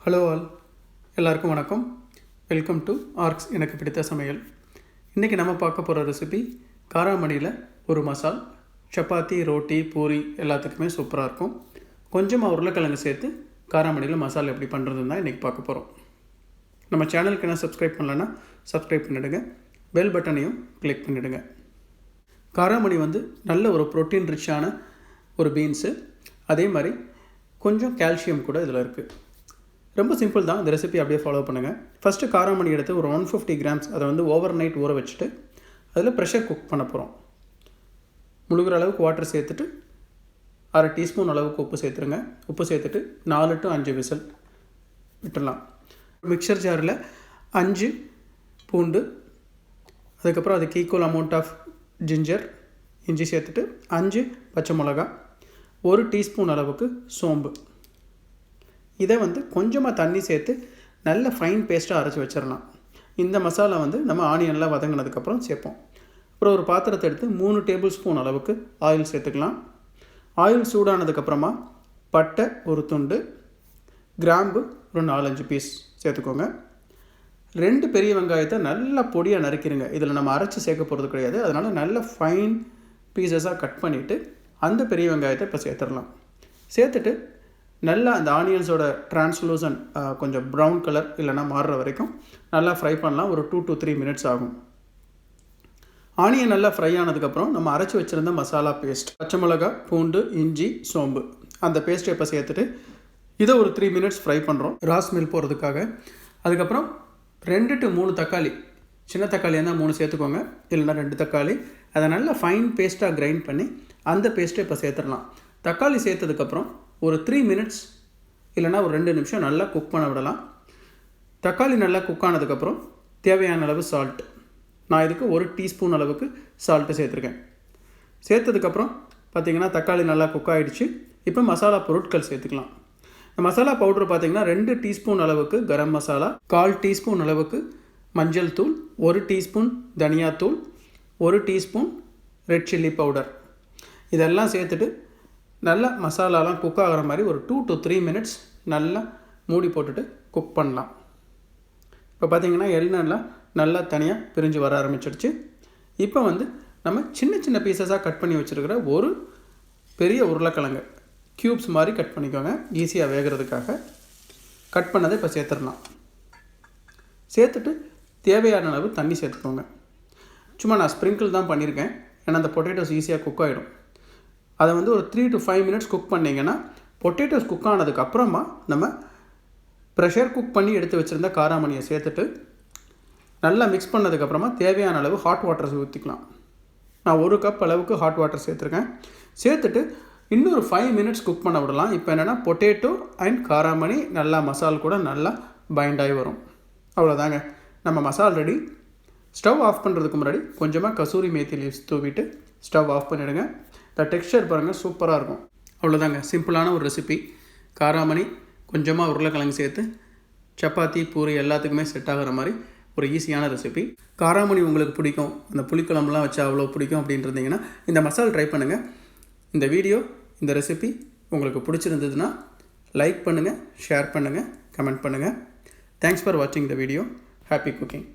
Hello all, எல்லாருக்கும் வணக்கம். Welcome to arcs எனக்கு பிடித்த சமையல். இன்றைக்கி நம்ம பார்க்க போகிற ரெசிபி காராமணியில் ஒரு மசால். சப்பாத்தி, ரோட்டி, பூரி எல்லாத்துக்குமே சூப்பராக இருக்கும். கொஞ்சமாக உருளைக்கிழங்கு சேர்த்து காராமணியில் மசால் எப்படி பண்ணுறதுன்னு தான் இன்றைக்கி பார்க்க போகிறோம். நம்ம சேனலுக்கு என்ன சப்ஸ்கிரைப் பண்ணலன்னா சப்ஸ்கிரைப் பண்ணிவிடுங்க, பெல் பட்டனையும் கிளிக் பண்ணிவிடுங்க. காராமணி நல்ல ஒரு ப்ரோட்டீன் ரிச்சான ஒரு பீன்ஸு. அதே மாதிரி கொஞ்சம் கால்சியம் கூட இதில் இருக்குது. ரொம்ப சிம்பிள் தான். இந்த ரெசிபி அப்படியே ஃபாலோ பண்ணுங்கள். ஃபஸ்ட்டு காராமணி எடுத்து ஒரு 150 கிராம்ஸ் அதை ஓவர் நைட் ஊற வச்சுட்டு அதில் ப்ரெஷர் குக் பண்ண போகிறோம். முழுகிற அளவுக்கு வாட்டர் சேர்த்துட்டு 1/2 டீஸ்பூன் அளவுக்கு உப்பு சேர்த்துருங்க. உப்பு சேர்த்துட்டு 4 to 5 விசில் விட்டுடலாம். மிக்சர் ஜாரில் 5 பூண்டு, அதுக்கப்புறம் அதுக்கு ஈக்குவல் அமௌண்ட் ஆஃப் ஜிஞ்சர், இஞ்சி சேர்த்துட்டு 5 பச்சை மிளகா, 1 டீஸ்பூன் அளவுக்கு சோம்பு. இதை கொஞ்சமாக தண்ணி சேர்த்து நல்ல ஃபைன் பேஸ்ட்டாக அரைச்சி வச்சிடலாம். இந்த மசாலா நம்ம ஆனியன்லாம் வதங்கினதுக்கப்புறம் சேர்ப்போம். அப்புறம் ஒரு பாத்திரத்தை எடுத்து 3 டேபிள் ஸ்பூன் அளவுக்கு ஆயில் சேர்த்துக்கலாம். ஆயில் சூடானதுக்கப்புறமா பட்டை ஒரு துண்டு, கிராம்பு ஒரு 4-5 பீஸ் சேர்த்துக்கோங்க. 2 பெரிய வெங்காயத்தை நல்லா பொடியாக நறுக்கிடுங்க. இதில் நம்ம அரைச்சி சேர்க்க போகிறது கிடையாது. அதனால் நல்ல ஃபைன் பீசஸாக கட் பண்ணிவிட்டு அந்த பெரிய வெங்காயத்தை இப்போ சேர்த்துடலாம். சேர்த்துட்டு நல்லா அந்த ஆனியன்ஸோட டிரான்ஸ்லூசன் கொஞ்சம் ப்ரௌன் கலர் இல்லைனா மாறுற வரைக்கும் நல்லா ஃப்ரை பண்ணலாம். ஒரு 2 to 3 மினிட்ஸ் ஆகும். ஆனியன் நல்லா ஃப்ரை ஆனதுக்கப்புறம் நம்ம அரைச்சி வச்சுருந்த மசாலா பேஸ்ட், பச்சை மிளகா, பூண்டு, இஞ்சி, சோம்பு, அந்த பேஸ்ட்டை இப்போ சேர்த்துட்டு இதை ஒரு 3 மினிட்ஸ் ஃப்ரை பண்ணுறோம், ரா ஸ்மெல் போகிறதுக்காக. அதுக்கப்புறம் 2 to 3 தக்காளி, சின்ன தக்காளியாக இருந்தால் 3 சேர்த்துக்கோங்க, இல்லைனா 2 தக்காளி. அதை நல்லா ஃபைன் பேஸ்ட்டாக கிரைண்ட் பண்ணி அந்த பேஸ்ட்டை இப்போ சேர்த்துடலாம். தக்காளி சேர்த்ததுக்கப்புறம் ஒரு 3 மினிட்ஸ் இல்லைனா ஒரு 2 நிமிஷம் நல்லா குக் பண்ண விடலாம். தக்காளி நல்லா குக் ஆனதுக்கப்புறம் தேவையான அளவு சால்ட், நான் இதுக்கு 1 டீஸ்பூன் அளவுக்கு சால்ட்டு சேர்த்துருக்கேன். சேர்த்ததுக்கப்புறம் பார்த்திங்கன்னா தக்காளி நல்லா குக் ஆகிடுச்சு. இப்போ மசாலா பொருட்கள் சேர்த்துக்கலாம். இந்த மசாலா பவுட்ரு பார்த்திங்கன்னா 2 டீஸ்பூன் அளவுக்கு கரம் மசாலா, 1/4 டீஸ்பூன் அளவுக்கு மஞ்சள் தூள், 1 டீஸ்பூன் தனியாத்தூள், 1 டீஸ்பூன் ரெட் சில்லி பவுடர், இதெல்லாம் சேர்த்துட்டு நல்லா மசாலாலாம் குக் ஆகிற மாதிரி ஒரு 2 to 3 மினிட்ஸ் நல்லா மூடி போட்டுட்டு குக் பண்ணலாம். இப்போ பார்த்திங்கன்னா எண்ணெய்லாம் நல்லா தனியாக பிரிஞ்சு வர ஆரம்பிச்சிடுச்சு. இப்போ நம்ம சின்ன சின்ன பீசஸாக கட் பண்ணி வச்சுருக்கிற ஒரு பெரிய உருளைக்கிழங்கு க்யூப்ஸ் மாதிரி கட் பண்ணிக்கோங்க. ஈஸியாக வேகிறதுக்காக கட் பண்ணதை இப்போ சேர்த்துடலாம். சேர்த்துட்டு தேவையான அளவு தண்ணி சேர்த்துக்கோங்க. சும்மா நான் ஸ்ப்ரிங்கிள் தான் பண்ணியிருக்கேன், ஏன்னா அந்த பொட்டேட்டோஸ் ஈஸியாக குக் ஆகிடும். அதை ஒரு 3 to 5 மினிட்ஸ் குக் பண்ணிங்கன்னா பொட்டேட்டோஸ் குக் ஆனதுக்கப்புறமா நம்ம ப்ரெஷர் குக் பண்ணி எடுத்து வச்சுருந்த காராமணியை சேர்த்துட்டு நல்லா மிக்ஸ் பண்ணதுக்கப்புறமா தேவையான அளவு ஹாட் வாட்டர் ஊற்றிக்கலாம். நான் 1 கப் அளவுக்கு ஹாட் வாட்டர் சேர்த்துருக்கேன். சேர்த்துட்டு இன்னொரு 5 மினிட்ஸ் குக் பண்ண விடலாம். இப்போ என்னென்னா பொட்டேட்டோ அண்ட் காராமணி நல்லா மசால் கூட நல்லா பைண்ட் ஆகி வரும். அவ்வளோதாங்க, நம்ம மசால் ரெடி. ஸ்டவ் ஆஃப் பண்ணுறதுக்கு முன்னாடி கொஞ்சமாக கசூரி மேத்தி லீவ்ஸ் தூவிட்டு ஸ்டவ் ஆஃப் பண்ணிவிடுங்க. இந்த டெக்ஸ்சர் பாருங்கள், சூப்பராக இருக்கும். அவ்வளோதாங்க, சிம்பிளான ஒரு ரெசிபி. காராமணி கொஞ்சமாக உருளைக்கிழங்கு சேர்த்து சப்பாத்தி, பூரி எல்லாத்துக்குமே செட் ஆகிற மாதிரி ஒரு ஈஸியான ரெசிபி. காராமணி உங்களுக்கு பிடிக்கும், அந்த புளிக்குழம்புலாம் வச்சு அவ்வளோ பிடிக்கும் அப்படின்ட்டு இருந்தீங்கன்னா இந்த மசால் ட்ரை பண்ணுங்கள். இந்த வீடியோ, இந்த ரெசிபி உங்களுக்கு பிடிச்சிருந்ததுன்னா லைக் பண்ணுங்கள், ஷேர் பண்ணுங்கள், கமெண்ட் பண்ணுங்கள். தேங்க்ஸ் ஃபார் வாட்சிங் த வீடியோ. Happy cooking.